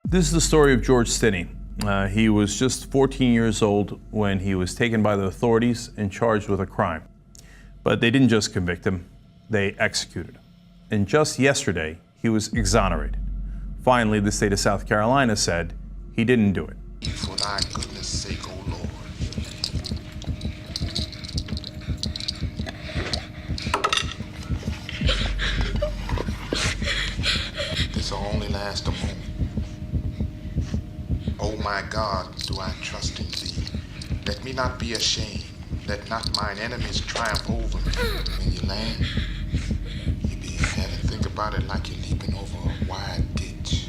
This is the story of George Stinney. He was just 14 years old when he was taken by the authorities and charged with a crime. But they didn't just convict him, they executed him. And just yesterday, he was exonerated. Finally, the state of South Carolina said he didn't do it. For thy goodness sake, O Lord. This will only last a moment. O my God, do I trust in thee. Let me not be ashamed. Let not mine enemies triumph over me. When you land, you be in heaven. Think about it like you're leaping over a wide ditch.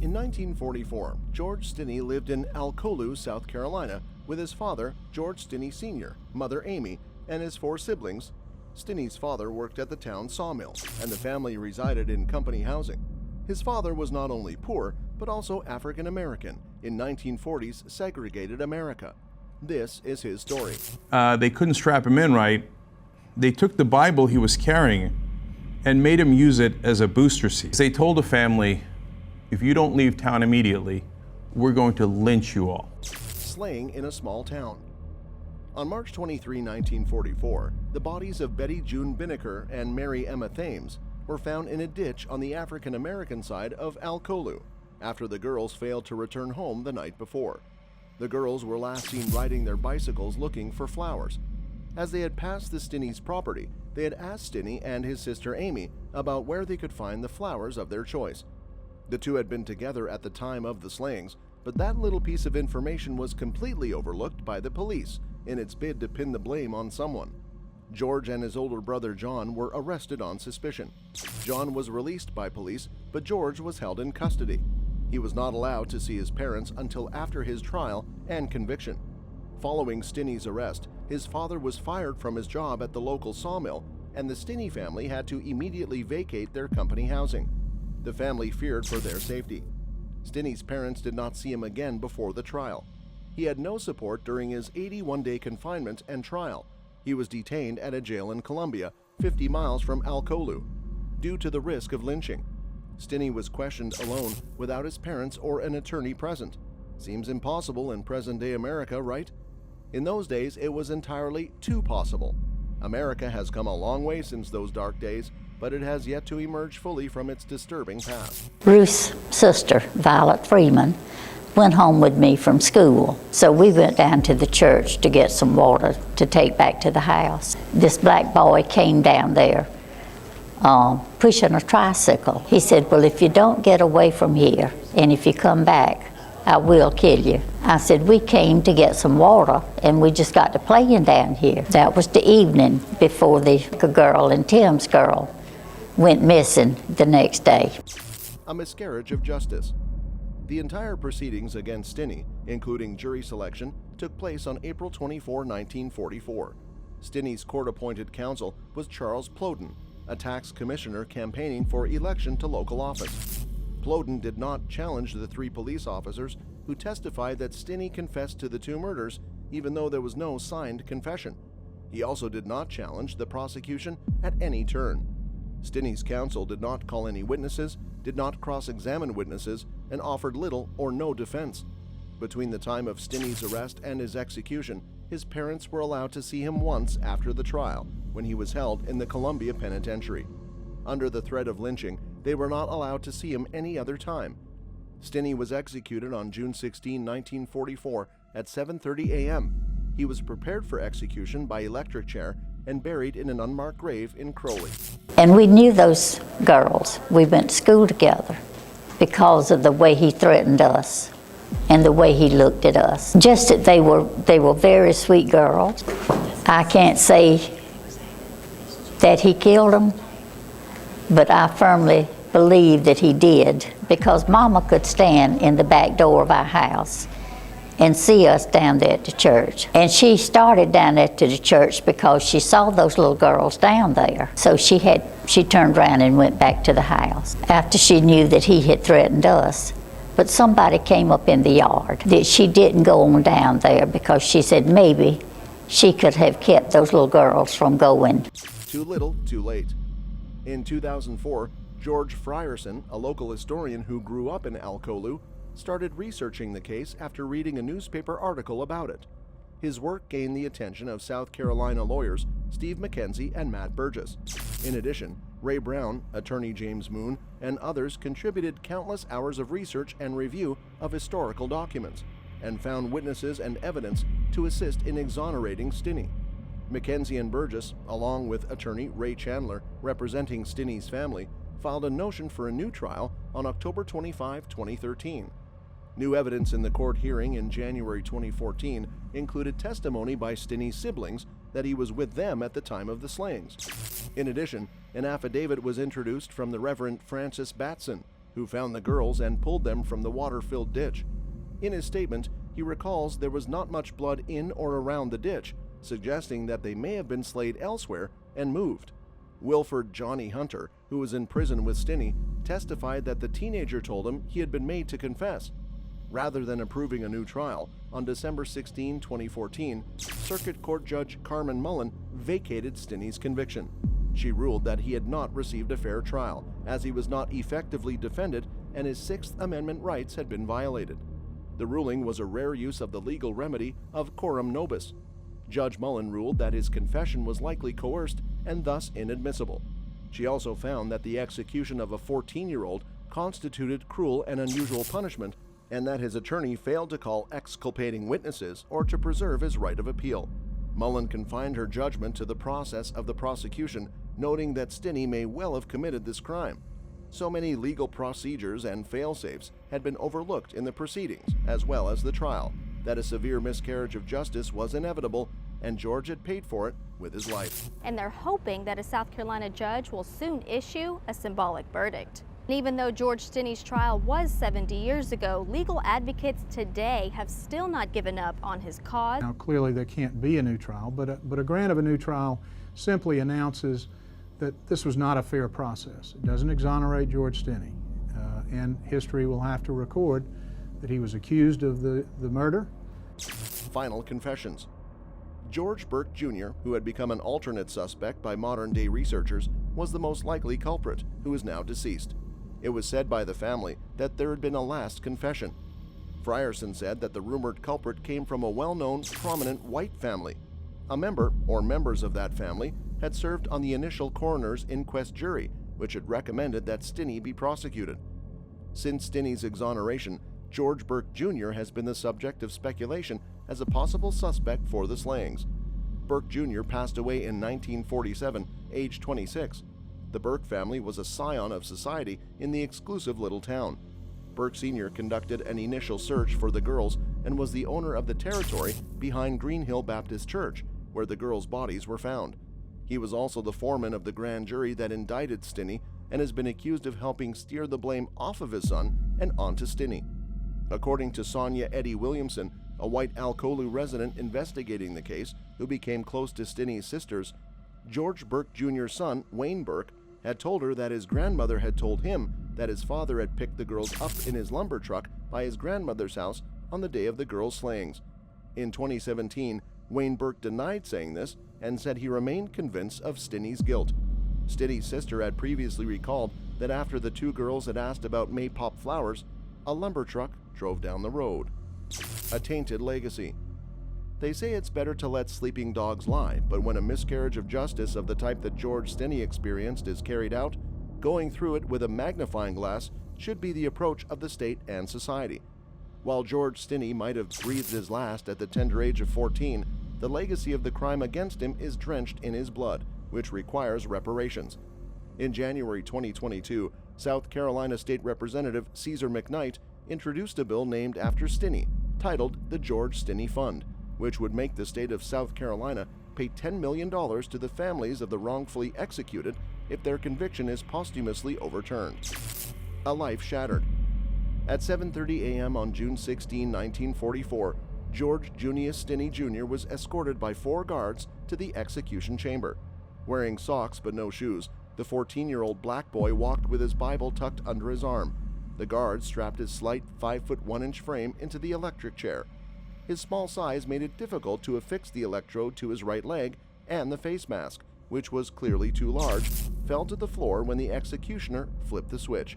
In 1944, George Stinney lived in Alcolu, South Carolina, with his father, George Stinney Sr., mother Amy, and his 4 siblings. Stinney's father worked at the town sawmill, and the family resided in company housing. His father was not only poor, but also African American in 1940's segregated America. This is his story. They couldn't strap him in right. They took the Bible he was carrying and made him use it as a booster seat. They told the family, if you don't leave town immediately, we're going to lynch you all. Slaying in a small town. On March 23, 1944, the bodies of Betty June Binnicker and Mary Emma Thames were found in a ditch on the African American side of Alcolu after the girls failed to return home the night before. The girls were last seen riding their bicycles looking for flowers. As they had passed the Stinneys' property, they had asked Stinney and his sister Amy about where they could find the flowers of their choice. The two had been together at the time of the slayings, but that little piece of information was completely overlooked by the police in its bid to pin the blame on someone. George and his older brother John were arrested on suspicion. John was released by police, but George was held in custody. He was not allowed to see his parents until after his trial and conviction. Following Stinney's arrest, his father was fired from his job at the local sawmill, and the Stinney family had to immediately vacate their company housing. The family feared for their safety. Stinney's parents did not see him again before the trial. He had no support during his 81-day confinement and trial. He was detained at a jail in Columbia, 50 miles from Alcolu, due to the risk of lynching. Stinney was questioned alone without his parents or an attorney present. Seems impossible in present-day America, right? In those days, it was entirely too possible. America has come a long way since those dark days, but it has yet to emerge fully from its disturbing past. Ruth's sister, Violet Freeman, went home with me from school. So we went down to the church to get some water to take back to the house. This black boy came down there pushing a tricycle. He said, well, if you don't get away from here and if you come back, I will kill you. I said, we came to get some water and we just got to playing down here. That was the evening before the girl and Tim's girl went missing the next day. A miscarriage of justice. The entire proceedings against Stinney, including jury selection, took place on April 24, 1944. Stinney's court-appointed counsel was Charles Ploden, a tax commissioner campaigning for election to local office. Ploden did not challenge the 3 police officers who testified that Stinney confessed to the 2 murders, even though there was no signed confession. He also did not challenge the prosecution at any turn. Stinney's counsel did not call any witnesses, did not cross-examine witnesses, and offered little or no defense. Between the time of Stinney's arrest and his execution, his parents were allowed to see him once after the trial, when he was held in the Columbia Penitentiary. Under the threat of lynching, they were not allowed to see him any other time. Stinney was executed on June 16, 1944 at 7:30 a.m. He was prepared for execution by electric chair and buried in an unmarked grave in Crowley. And we knew those girls. We went to school together because of the way he threatened us and the way he looked at us. Just that they were very sweet girls. I can't say that he killed them, but I firmly believe that he did, because Mama could stand in the back door of our house and see us down there at the church. And she started down there to the church because she saw those little girls down there. So she turned around and went back to the house after she knew that he had threatened us. But somebody came up in the yard that she didn't go on down there because she said maybe she could have kept those little girls from going. Too little, too late. In 2004, George Frierson, a local historian who grew up in Alcolu, started researching the case after reading a newspaper article about it. His work gained the attention of South Carolina lawyers Steve McKenzie and Matt Burgess. In addition, Ray Brown, attorney James Moon, and others contributed countless hours of research and review of historical documents and found witnesses and evidence to assist in exonerating Stinney. McKenzie and Burgess, along with attorney Ray Chandler representing Stinney's family, filed a motion for a new trial on October 25, 2013. New evidence in the court hearing in January 2014 included testimony by Stinney's siblings that he was with them at the time of the slayings. In addition, an affidavit was introduced from the Reverend Francis Batson, who found the girls and pulled them from the water-filled ditch. In his statement, he recalls there was not much blood in or around the ditch, suggesting that they may have been slayed elsewhere and moved. Wilford Johnny Hunter, who was in prison with Stinney, testified that the teenager told him he had been made to confess. Rather than approving a new trial, on December 16, 2014, Circuit Court Judge Carmen Mullen vacated Stinney's conviction. She ruled that he had not received a fair trial, as he was not effectively defended and his Sixth Amendment rights had been violated. The ruling was a rare use of the legal remedy of coram nobis. Judge Mullen ruled that his confession was likely coerced and thus inadmissible. She also found that the execution of a 14-year-old constituted cruel and unusual punishment, and that his attorney failed to call exculpating witnesses or to preserve his right of appeal. Mullen confined her judgment to the process of the prosecution, noting that Stinney may well have committed this crime. So many legal procedures and fail-safes had been overlooked in the proceedings, as well as the trial, that a severe miscarriage of justice was inevitable, and George had paid for it with his life. And they're hoping that a South Carolina judge will soon issue a symbolic verdict. Even though George Stinney's trial was 70 years ago, legal advocates today have still not given up on his cause. Now, clearly there can't be a new trial, but a grant of a new trial simply announces that this was not a fair process. It doesn't exonerate George Stinney, and history will have to record that he was accused of the murder. Final confessions. George Burke Jr., who had become an alternate suspect by modern-day researchers, was the most likely culprit, who is now deceased. It was said by the family that there had been a last confession. Frierson said that the rumored culprit came from a well-known, prominent white family. A member, or members of that family, had served on the initial coroner's inquest jury, which had recommended that Stinney be prosecuted. Since Stinney's exoneration, George Burke Jr. has been the subject of speculation as a possible suspect for the slayings. Burke Jr. passed away in 1947, aged 26. The Burke family was a scion of society in the exclusive little town. Burke Sr. conducted an initial search for the girls and was the owner of the territory behind Green Hill Baptist Church, where the girls' bodies were found. He was also the foreman of the grand jury that indicted Stinney and has been accused of helping steer the blame off of his son and onto Stinney. According to Sonia Eddie Williamson, a white Alcolu resident investigating the case who became close to Stinney's sisters, George Burke Jr.'s son, Wayne Burke, had told her that his grandmother had told him that his father had picked the girls up in his lumber truck by his grandmother's house on the day of the girls' slayings. In 2017, Wayne Burke denied saying this and said he remained convinced of Stinney's guilt. Stinney's sister had previously recalled that after the two girls had asked about maypop flowers, a lumber truck drove down the road. A tainted legacy. They say it's better to let sleeping dogs lie, but when a miscarriage of justice of the type that George Stinney experienced is carried out, going through it with a magnifying glass should be the approach of the state and society. While George Stinney might have breathed his last at the tender age of 14, the legacy of the crime against him is drenched in his blood, which requires reparations. In January 2022, South Carolina State Representative Caesar McKnight introduced a bill named after Stinney, titled the George Stinney Fund, which would make the state of South Carolina pay $10 million to the families of the wrongfully executed if their conviction is posthumously overturned. A life shattered. At 7:30 a.m. on June 16, 1944, George Junius Stinney Jr. was escorted by 4 guards to the execution chamber. Wearing socks but no shoes, the 14-year-old black boy walked with his Bible tucked under his arm. The guards strapped his slight 5'1" frame into the electric chair. His small size made it difficult to affix the electrode to his right leg and the face mask, which was clearly too large, fell to the floor when the executioner flipped the switch.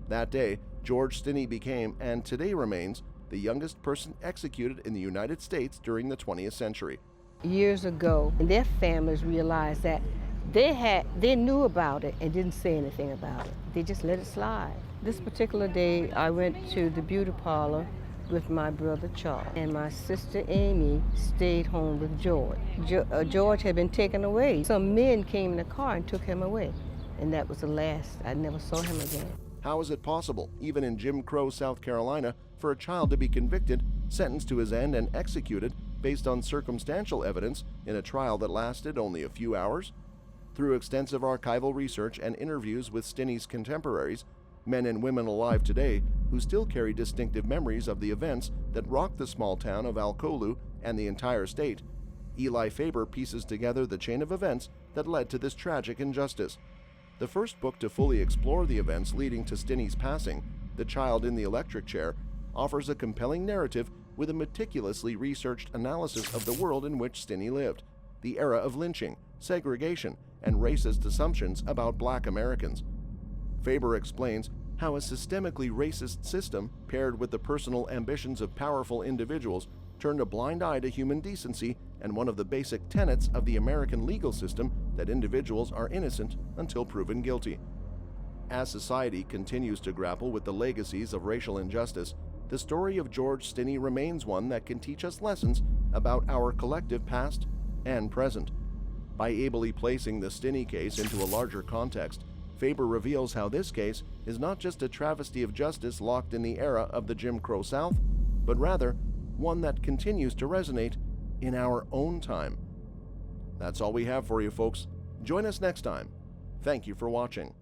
That day, George Stinney became, and today remains, the youngest person executed in the United States during the 20th century. Years ago, their families realized that they knew about it and didn't say anything about it. They just let it slide. This particular day, I went to the beauty parlor with my brother Charles, and my sister Amy stayed home with George. George had been taken away. Some men came in the car and took him away, and that was the last. I never saw him again. How is it possible, even in Jim Crow, South Carolina, for a child to be convicted, sentenced to his end, and executed based on circumstantial evidence in a trial that lasted only a few hours? Through extensive archival research and interviews with Stinney's contemporaries, men and women alive today who still carry distinctive memories of the events that rocked the small town of Alcolu and the entire state, Eli Faber pieces together the chain of events that led to this tragic injustice. The first book to fully explore the events leading to Stinney's passing, The Child in the Electric Chair, offers a compelling narrative with a meticulously researched analysis of the world in which Stinney lived, the era of lynching, segregation, and racist assumptions about Black Americans. Faber explains how a systemically racist system, paired with the personal ambitions of powerful individuals, turned a blind eye to human decency and one of the basic tenets of the American legal system, that individuals are innocent until proven guilty. As society continues to grapple with the legacies of racial injustice, the story of George Stinney remains one that can teach us lessons about our collective past and present. By ably placing the Stinney case into a larger context, Faber reveals how this case is not just a travesty of justice locked in the era of the Jim Crow South, but rather one that continues to resonate in our own time. That's all we have for you, folks. Join us next time. Thank you for watching.